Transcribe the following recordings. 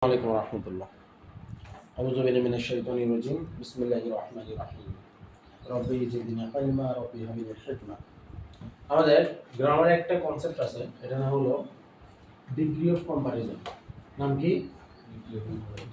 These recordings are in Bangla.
আলাইকুম রহমতুল্লাহ। আউযু বিল্লাহি মিনাশ শাইতানির রাজিম। বিসমিল্লাহির রহমানির রহিম। রব্বি জিদনি ইলমা রব্বি হাবিবিল হিকমা। আমাদের গ্রামারে একটা কনসেপ্ট আছে, এটা নাম হলো ডিগ্রি অফ কম্পারিজন। নাম কি?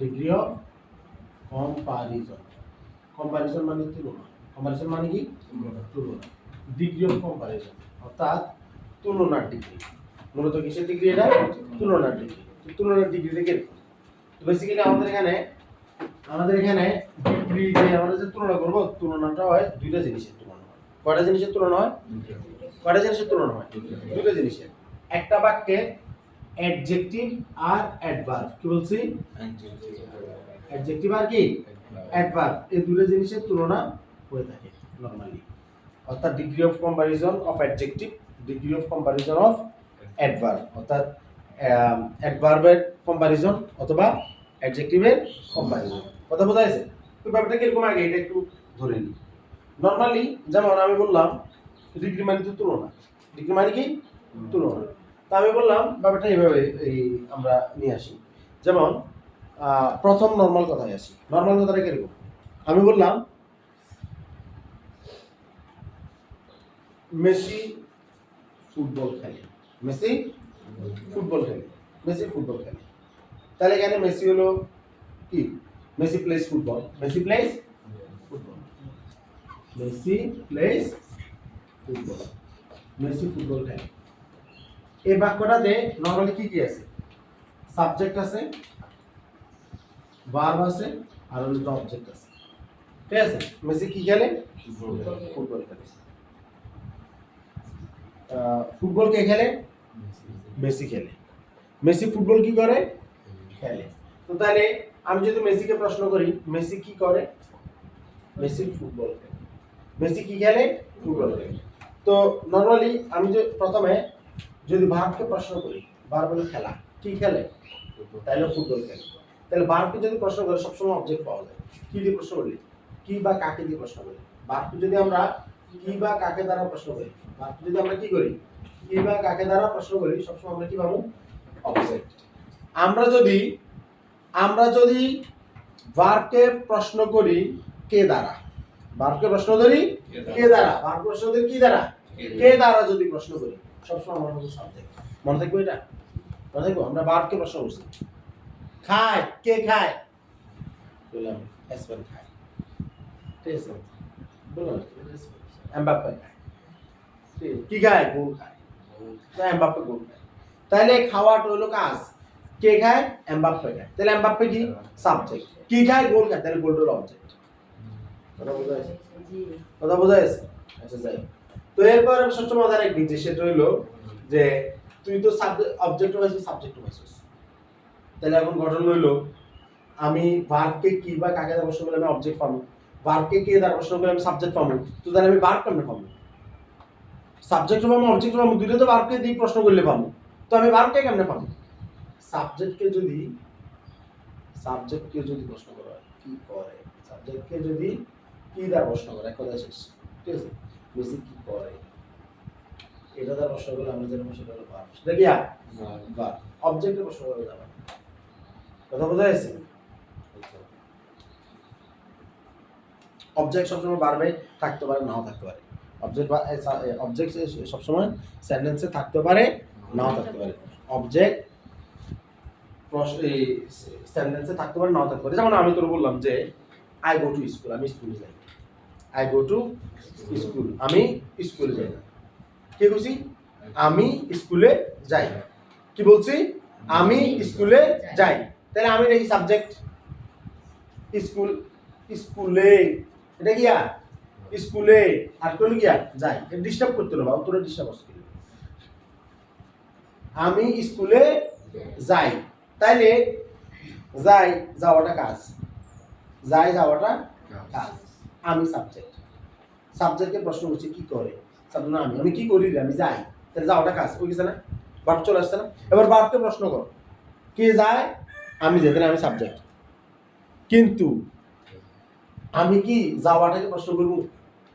Degree of comparison. কম্পারিজন মানে তুলনা। কম্পারিজন মানে কি? তুলনা। ডিগ্রি অফ কম্পারিজন অর্থাৎ তুলনার ডিগ্রি। মূলত কিসের ডিগ্রি? এটা তুলনার ডিগ্রি। তুলনার ডিগ্রি থেকে বেসিক্যালি আমাদের এখানে ডিগ্রি যে আমরা যে তুলনা করব, তুলনাটা হয় দুইটা জিনিসের তুলনা হয়। কয়টা জিনিসের তুলনা হয়? কয়টা জিনিসের তুলনা হয়? দুটো জিনিসের। একটা বাক্যে অ্যাডজেক্টিভ আর অ্যাডভার্ব। কি বলছি? অ্যাডজেক্টিভ আর কি অ্যাডভার্ব, এই দুটো জিনিসের তুলনা হয়ে থাকে নরমালি। অর্থাৎ degree of comparison of adjective, degree of comparison of adverb, অর্থাৎ অ্যাডভার্বের কম্পারিজন অথবা অ্যাডজেক্টিভের কম্পারিজন। কথা বোঝা যাচ্ছে? তো ব্যাপারটা কিরকম আগে এটা একটু ধরে নিই। নরমালি যেমন আমি বললাম ডিগ্রি মানে তো তুলনা। ডিগ্রি মানে কি? তুলনা। তা আমি বললাম ব্যাপারটা এইভাবে আমরা নিয়ে আসি। যেমন প্রথম নর্মাল কথায় আসি। নর্মাল কথাটা কিরকম? আমি বললাম মেসি ফুটবল খেলে। মেসি ফুটবল খেলে। মেসি ফুটবল খেলে। তাহলে এখানে মেসি হলো কি? Messi plays football. Messi plays football. Messi plays football. Messi football খেলে। এই বাক্যটাতে নরমালি কি কি আছে? সাবজেক্ট আছে, ভার্ব আছে, আর হলো অবজেক্ট আছে। ঠিক আছে? মেসি কি খেলে? ফুটবল খেলে। ফুটবল কে খেলে? মেসি খেলে। মেসি ফুটবল কি করে? খেলে। তো তাহলে আমি যদি মেসিকে প্রশ্ন করি মেসি কি করে? মেসি ফুটবল খেলে। মেসি কি খেলে? ফুটবল খেলে। তো নরমালি আমি যে প্রথমে যদি ভার্বকে প্রশ্ন করি, ভার্ব হলো খেলা, কি খেলে? তাহলে ফুটবল খেলে। তাহলে ভার্বকে যদি প্রশ্ন করি সবসময় অবজেক্ট পাওয়া যায়। কি দিয়ে প্রশ্ন করলি? কি বা কাকে দিয়ে প্রশ্ন করি? ভার্বকে যদি আমরা কি বা কাকে দ্বারা প্রশ্ন করি, ভার্বকে যদি আমরা কি করি? কি বা কাকে দ্বারা প্রশ্ন করি, সবসময় আমরা কি পাবো? অবজেক্ট। আমরা যদি ভার্বকে প্রশ্ন করি কে দ্বারা, ভার্বকে প্রশ্ন করি কে দ্বারা, ভার্ব প্রশ্ন করি কি দ্বারা? কে দ্বারা যদি প্রশ্ন করি সবসময় আমরা বলবো সাবজেক্ট। মনে থাকবে এটা? মনে থাকবে? আমরা ভার্বকে প্রশ্ন করছি খায়, কে খায়? বললাম এসপেন খায়। ঠিক আছে? বললাম এমবাপ্পে খায়। কি খায়? গোল খায়। এমবাপ্পে গোল খায়। তাহলে খাওয়াটা হলো কাজ। কে খায়? এমবাপ্পে খায়। তাহলে এমবাপ্পে কি? সাবজেক্ট। কি খায়? গোল খায়। তাহলে গোলটা হলো অবজেক্ট। কথা বোঝা যাচ্ছে? কথা বোঝা যাচ্ছে? আচ্ছা যাই। তো এরপর সবচেয়ে মজার এক জিনিস সেটা হলো যে তুই তো অবজেক্ট পাইছিস, সাবজেক্ট পাইছিস। তাহলে এখন ঘটনা হলো আমি ভার্বকে কি বা কাকে দ্বারা প্রশ্ন করলে আমি অবজেক্ট পাবো, ভার্বকে কে দ্বারা প্রশ্ন করলে আমি সাবজেক্ট পাবো। তো তাহলে আমি ভার্ব কেমনে পাবো? সাবজেক্ট পাবো, অবজেক্ট পাবো, দুটো তো ভার্বকে দিয়ে প্রশ্ন করলে পাবো। তো আমি ভার্বকে কেমনে পাবো? সাবজেক্টকে যদি প্রশ্ন করা হয় কি করে, সাবজেক্টকে যদি কি দ্বারা প্রশ্ন করে, এক কথা শেষ। ঠিক আছে? মেসি কি করে, এটা দ্বারা প্রশ্ন করলে আমরা যেটা সেটা হলো ভার্ব। সেটা কি? ভার্ব। অবজেক্টে প্রশ্ন করা যাবে না। কথা বোঝা যাচ্ছে? অবজেক্ট সবসময় ভার্বে থাকতে পারে, নাও থাকতে পারে। অবজেক্ট সবসময় সেন্টেন্সে থাকতে পারে, নাও থাকতে পারে। অবজেক্ট সেন্টেন্সে থাকতে পারে, নাও থাকতে পারে। যেমন আমি তোর বললাম যে আই গো টু স্কুল, আমি স্কুলে যাই। আই গো টু স্কুল, আমি স্কুলে যাই। কি বলছি? আমি স্কুলে যাই। কি বলছি? আমি স্কুলে যাই। তাহলে আমি নাকি সাবজেক্ট। স্কুল, স্কুলে, এটা কি? স্কুলে আর কোন গিয়া যাই। ডিস্টার্ব করতে না বাবা, তোরা ডিস্টার্ব করছিস। আমি স্কুলে যাই। তাইলে যাই যাওয়াটা কাজ, যাই যাওয়াটা কাজ। আমি সাবজেক্ট। সাবজেক্টকে প্রশ্ন করছি কি করে, সাবজেক্ট না আমি কি করি? আমি যাই। তাহলে যাওয়াটা কাজ হয়ে গেছে না? ভার্ব চলে আসছে না? এবার ভার্বকে প্রশ্ন কর কে যায়? আমি যাই। তাহলে আমি সাবজেক্ট। কিন্তু আমি কি যাওয়াটাকে প্রশ্ন করবো?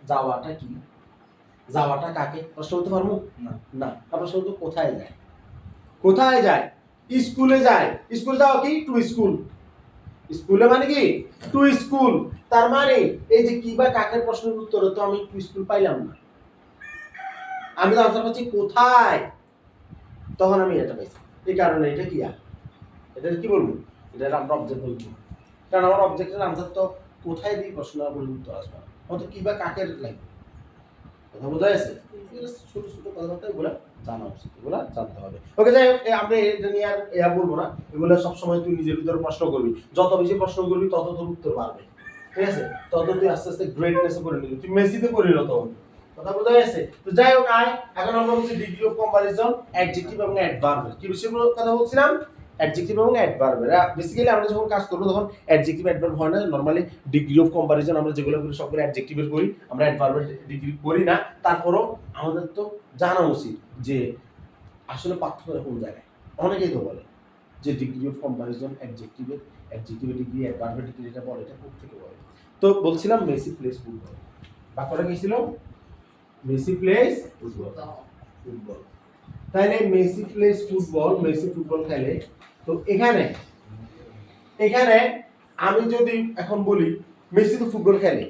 যাওয়াটা কি? যাওয়াটা কাকে প্রশ্ন করতে পারবো? না। প্রশ্ন করতে কোথায় যায়? কোথায় যায়? স্কুলে যায়, স্কুল যাও কি টু স্কুল, স্কুলে মানে কি টু স্কুল, তার মানে এই যে কি বা কাকের প্রশ্নের উত্তরে তো আমি টু স্কুল পাইলাম না, আমি তো আনসার পাচ্ছি কোথায়, তখন আমি এটা পাইছি, এই কারণে এটা কি এটা কি বলবো, এটা আমরা অবজেক্ট বলবো, কারণ আমার অবজেক্টের আনসার তো কোথায় দিয়ে প্রশ্ন বলে উত্তর আসবে, অত কি বা কাকের লাগবে, কথা বোঝা যাচ্ছে, ছোট ছোট কথাবার্তা এগুলো জানা উচিত, এগুলো জানতে হবে। ওকে, যাই হোক, আমরা এটা নিয়ে আর বলবো না, এগুলো সবসময় তুই নিজের ভিতরে প্রশ্ন করবি, যত বেশি প্রশ্ন করবি তত তোর উত্তর বাড়বে, ঠিক আছে, তত তুই আস্তে আস্তে গ্রেটনেস করে নিবি, তুই মেসিতে পরিণত হবি, কথা বোঝা যাচ্ছে। তো যাই হোক, এখন আমরা বলছি ডিগ্রি অফ কম্পারিজন, অ্যাডজেক্টিভ এবং অ্যাডভার্ব, কি বিষয়গুলো কথা বলছিলাম, অ্যাডজেক্টিভ এবং অ্যাডভার্বের। বেসিক্যালি আমরা যখন কাজ করবো তখন অ্যাডজেক্টিভ অ্যাডভার্ব হয় না, নরমালি ডিগ্রি অফ কম্পারিজন আমরা যেগুলো করি সবগুলো অ্যাডজেক্টিভের করি, আমরা অ্যাডভার্বের ডিগ্রি করি না। তারপরও আমাদের তো জানা উচিত যে আসলে পার্থক্য কোন জায়গায়। অনেকেই তো বলে যে ডিগ্রি অফ কম্পারিজন অ্যাডজেক্টিভের ডিগ্রি, অ্যাডভার্বের ডিগ্রি, এটা বলে, এটা কোথেকে বলে। তো বলছিলাম মেসি প্লেস ফুটবল, বাক্যটা কি ছিল, মেসি প্লেস ফুটবল, তাহলে Messi plays football, Messi football খেলে। তো এখানে আমি যদি এখন বলি মেসি তো ফুটবল খেলে,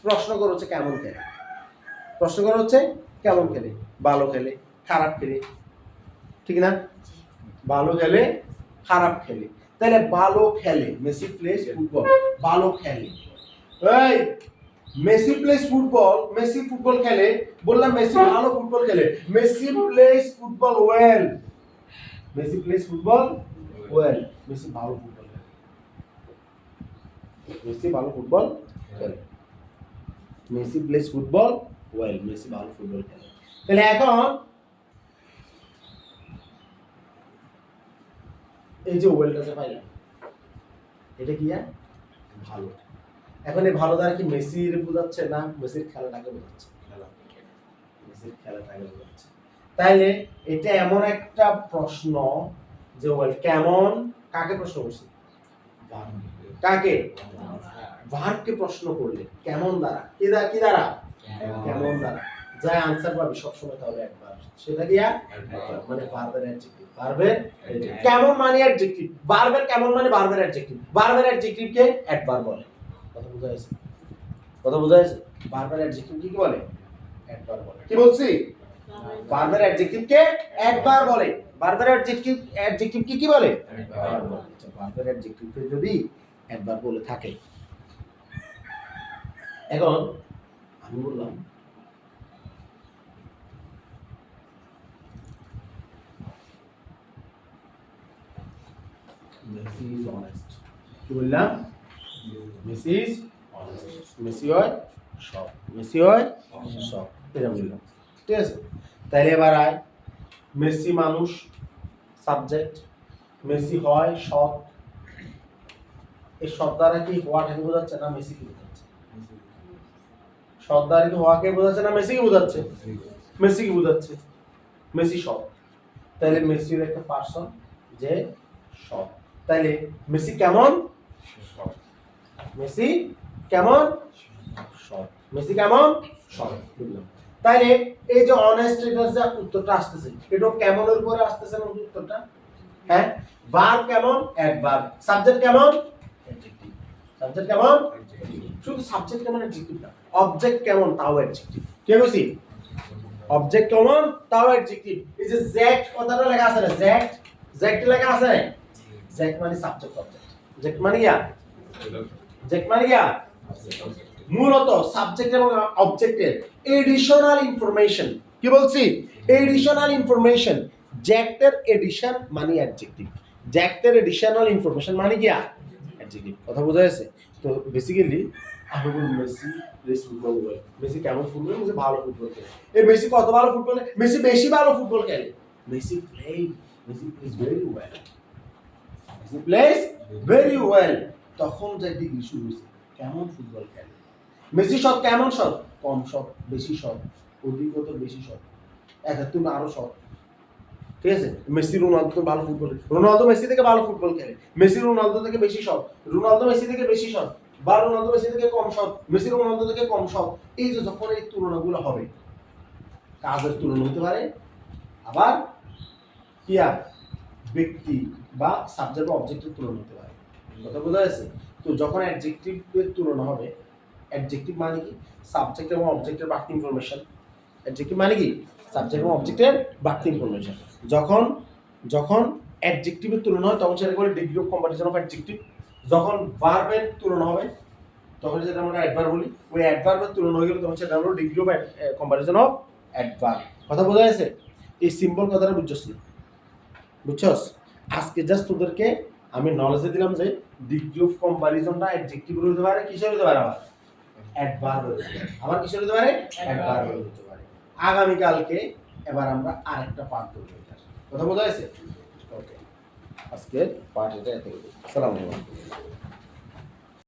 প্রশ্ন করা হচ্ছে কেমন খেলে, প্রশ্ন করা হচ্ছে কেমন খেলে, ভালো খেলে, খারাপ খেলে, ঠিক না, ভালো খেলে, খারাপ খেলে, তাহলে ভালো খেলে, মেসি প্লেস ফুটবল, ভালো খেলে, এই Messi plays football, Messi football খেলে, বললাম মেসি ভালো ফুটবল খেলে, Messi plays football well, Messi plays football well, Messi ভালো ফুটবল খেলে, মেসি ভালো ফুটবল খেলে, Messi plays football well, Messi ভালো ফুটবল খেলে। তাহলে এখন এই যে ওয়েলটা যে পাইলাম, এটা কি ভালো, এখন এই ভালো দ্বারা কি মেসির বোঝাচ্ছে না মেসির খেলাটাকে বোঝাচ্ছে, মেসির খেলাটাকে বোঝাচ্ছে। তাইলে এটা এমন একটা প্রশ্ন যে ওয়েল কেমন, কাকে প্রশ্ন করছে, কাকে, ভার্বকে প্রশ্ন করলে কেমন দ্বারা, কি দ্বারা কেমন দ্বারা, যা আনসার পাবি সবসময় তাহলে একবার সেটা কি মানে ভার্বের অ্যাডজেক্টিভ, ভার্বের কেমন মানে অ্যাডজেক্টিভ, ভার্বের কেমন মানে ভার্বের অ্যাডজেক্টিভ, ভার্বের অ্যাডজেক্টিভকে অ্যাডভার্ব বলে, কথা বোঝা যাচ্ছে, কথা বোঝা যাচ্ছে, ভার্বের অ্যাডজেক্টিভ কি বলে, অ্যাডভার্ব বলে, কি বলছি, ভার্বের অ্যাডজেক্টিভকে অ্যাডভার্ব বলে, ভার্বের অ্যাডজেক্টিভ কি বলে, অ্যাডভার্ব বলে, ভার্বের অ্যাডজেক্টিভকে যদি অ্যাডভার্ব বলে থাকে। এখন আমি বললাম মেসি ইজ অনেস্ট, কি বললাম, মেসি ইজ অনেস্ট, মেসি হয় সৎ, মেসি হয় সৎ, এটা বললাম, ঠিক আছে। তাইলে এবার মেসি মানুষ সাবজেক্ট, মেসি হয় সৎ, এই সৎ দ্বারা কি হওয়াটাকে বোঝাচ্ছে না মেসি কি বোঝাচ্ছে, সৎ দ্বারা কি হওয়াকে বোঝাচ্ছে না মেসি কি বোঝাচ্ছে, মেসি কি বোঝাচ্ছে, মেসি সৎ, তাহলে মেসির একটা পার্সন যে সৎ, তাইলে মেসি কেমন, মেসি কেমন সৎ, মেসি কেমন সৎ, বুঝলাম। তাইলে এই যে অনেস্ট এটার যে উত্তরটা আসতেছে, এটা কেমনের উপরে আসতেছে না উত্তরটা, হ্যাঁ, ভার্ব কেমন, অ্যাডভার্ব, সাবজেক্ট কেমন, অ্যাডজেক্টিভ, সাবজেক্ট কেমন, শুধু সাবজেক্ট কেমন অ্যাডজেক্টিভ না, অবজেক্ট কেমন তাও অ্যাডজেক্টিভ, কি বলছি, অবজেক্ট কেমন তাও অ্যাডজেক্টিভ। এই যে জ্যাক্ট কথাটা লেখা আছে না, জ্যাক্ট লেখা আছে না, জ্যাক্ট মানে সাবজেক্ট অবজেক্ট, জ্যাক্ট মানে কি, জ্যাক্ট মানে কি মূলত সাবজেক্ট এবং অবজেক্টের এডিশনাল ইনফরমেশন, কি বলছি, এডিশনাল ইনফরমেশন, জ্যাক্টের এডিশন মানে অ্যাডজেক্টিভ, জ্যাক্টের এডিশনাল ইনফরমেশন মানে কি অ্যাডজেক্টিভ, কথা বোঝা যাচ্ছে। তো বেসিক্যালি আমি বলবো Messi plays football well, Messi কেমন ফুটবল, মেসি ভালো ফুটবল খেলে, এই মেসি কত ভালো ফুটবল, মেসি বেশি ভালো ফুটবল খেলে, Messi plays very well, Messi plays very well, তখন যে ডিগ্রি শুরু হয়েছে কেমন ফুটবল খেলে, মেসি সৎ, কেমন সৎ, কম সৎ, বেশি সৎ, অধিকত বেশি সৎ, তুমি আরো সৎ, ঠিক আছে। মেসি রোনালদো তো ভালো ফুটবল, রোনালদো মেসি থেকে ভালো ফুটবল খেলে, মেসি রোনালদো থেকে বেশি সৎ, রোনালদো মেসি থেকে বেশি সৎ, বা রোনালদো মেসি থেকে কম সৎ, মেসি রোনালদো থেকে কম সৎ, এই যে যখন এই তুলনাগুলো হবে, কাজের তুলনা হতে পারে, আবার কি ব্যক্তি বা সাবজেক্ট বা অবজেক্টের তুলনা হতে পারে। কথা বোঝা যাচ্ছে? তো যখন অ্যাডজেক্টিভের তুলনা হবে, অ্যাডজেক্টিভ মানে কি সাবজেক্ট এবং অবজেক্টের বাড়তি ইনফরমেশন। অ্যাডজেক্টিভ মানে কি সাবজেক্ট এবং অবজেক্টের বাড়তি ইনফরমেশন। যখন যখন অ্যাডজেক্টিভের তুলনা হয় তখন সেটাকে বলে degree of comparison of adjective. যখন ভার্বের তুলনা হবে তখন যেটা আমরা অ্যাডভার্ব বলি, ওই অ্যাডভার্বের তুলনা হয়ে গেলে তখন সেটা হলো degree of comparison of adverb. কথা বোঝা যাচ্ছে? এই সিম্পল কথাটা বুঝছস না? বুঝছস? আজকে জাস্ট তোদেরকে আমি নলেজে দিলাম যে ডিগ্রি অফ কম্পারিজনটা অ্যাডজেক্টিভ হতে পারে, কিসের হতে পারে, আবার অ্যাডভার্ব হতে পারে, আবার কিসের হতে পারে, অ্যাডভার্ব হতে পারে। আগামীকালকে এবার আমরা আরেকটা পার্ট করব। কথা বোঝা যাচ্ছে? ওকে, আজকের পার্ট এটা এতটুকু। আসসালামু আলাইকুম।